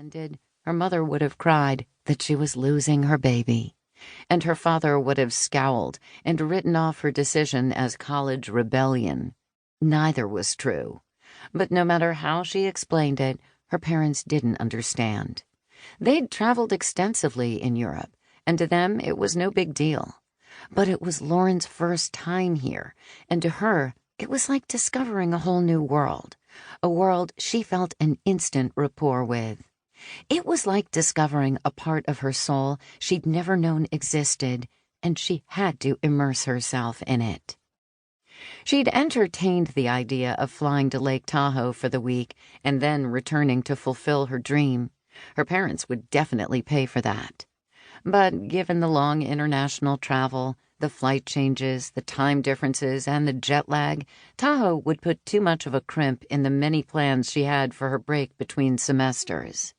ended, her mother would have cried that she was losing her baby, and her father would have scowled and written off her decision as college rebellion. Neither was true, but no matter how she explained it, her parents didn't understand. They'd traveled extensively in Europe, and to them it was no big deal. But it was Lauren's first time here, and to her it was like discovering a whole new world, a world she felt an instant rapport with. It was like discovering a part of her soul she'd never known existed, and she had to immerse herself in it. She'd entertained the idea of flying to Lake Tahoe for the week and then returning to fulfill her dream. Her parents would definitely pay for that. But given the long international travel, the flight changes, the time differences, and the jet lag, Tahoe would put too much of a crimp in the many plans she had for her break between semesters.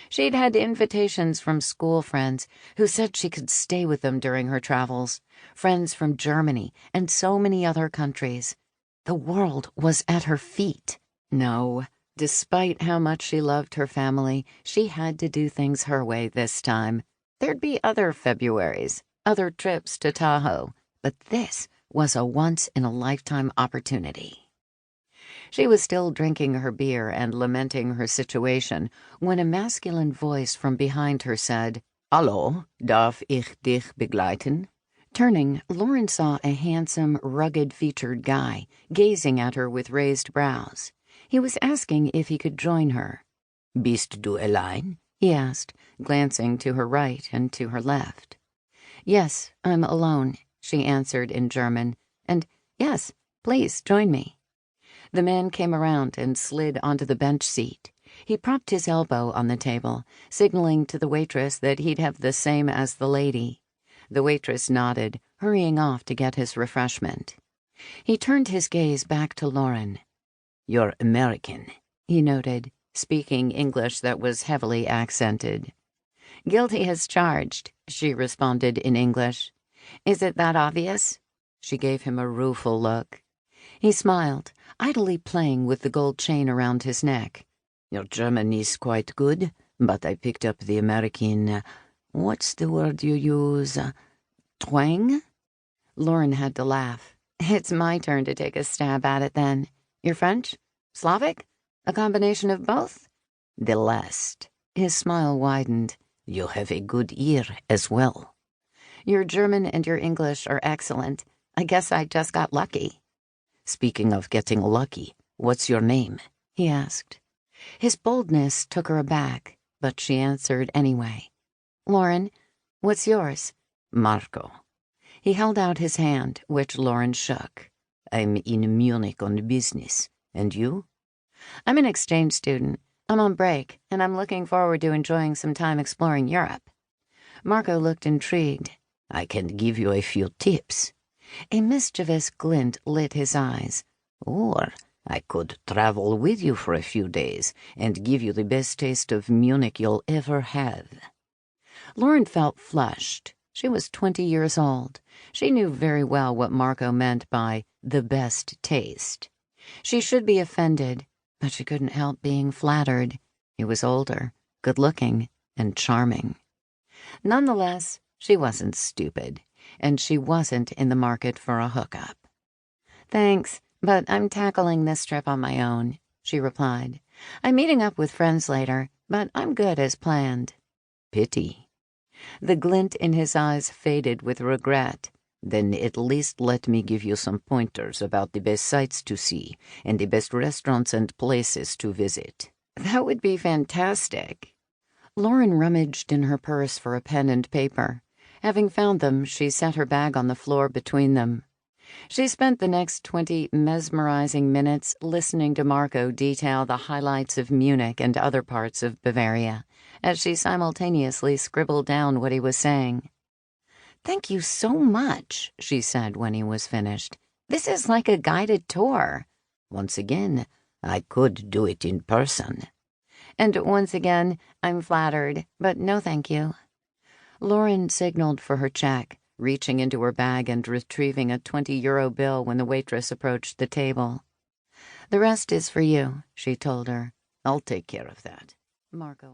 She'd had invitations from school friends who said she could stay with them during her travels, friends from Germany and so many other countries. The world was at her feet. No, despite how much she loved her family, she had to do things her way this time. There'd be other Februaries, other trips to Tahoe, but this was a once-in-a-lifetime opportunity. She was still drinking her beer and lamenting her situation when a masculine voice from behind her said, "Hallo, darf ich dich begleiten?" Turning, Lauren saw a handsome, rugged-featured guy gazing at her with raised brows. He was asking if he could join her. "Bist du allein?" he asked, glancing to her right and to her left. "Yes, I'm alone," she answered in German, and "Yes, please join me." The man came around and slid onto the bench seat. He propped his elbow on the table, signaling to the waitress that he'd have the same as the lady. The waitress nodded, hurrying off to get his refreshment. He turned his gaze back to Lauren. "You're American," he noted, speaking English that was heavily accented. "Guilty as charged," she responded in English. "Is it that obvious?" She gave him a rueful look. He smiled, idly playing with the gold chain around his neck. "Your German is quite good, but I picked up the American, what's the word you use, twang?" Lauren had to laugh. "It's my turn to take a stab at it then. You're French? Slavic? A combination of both?" "The last." His smile widened. "You have a good ear as well." "Your German and your English are excellent. I guess I just got lucky." "Speaking of getting lucky, what's your name?" he asked. His boldness took her aback, but she answered anyway. "Lauren, what's yours?" "Marco." He held out his hand, which Lauren shook. "I'm in Munich on business. And you?" "I'm an exchange student. I'm on break, and I'm looking forward to enjoying some time exploring Europe." Marco looked intrigued. "I can give you a few tips." A mischievous glint lit his eyes. "Or I could travel with you for a few days and give you the best taste of Munich you'll ever have." Lauren felt flushed. She was 20 years old. She knew very well what Marco meant by the best taste. She should be offended, but she couldn't help being flattered. He was older, good-looking, and charming. Nonetheless, she wasn't stupid, and she wasn't in the market for a hookup. "Thanks, but I'm tackling this trip on my own," she replied. "I'm meeting up with friends later, but I'm good as planned." "Pity." The glint in his eyes faded with regret. "Then at least let me give you some pointers about the best sights to see and the best restaurants and places to visit." "That would be fantastic." Lauren rummaged in her purse for a pen and paper. Having found them, she set her bag on the floor between them. She spent the next 20 mesmerizing minutes listening to Marco detail the highlights of Munich and other parts of Bavaria, as she simultaneously scribbled down what he was saying. "Thank you so much," she said when he was finished. "This is like a guided tour." "Once again, I could do it in person." "And once again, I'm flattered, but no thank you." Lauren signaled for her check, reaching into her bag and retrieving a 20-euro bill when the waitress approached the table. "The rest is for you," she told her. "I'll take care of that." Marco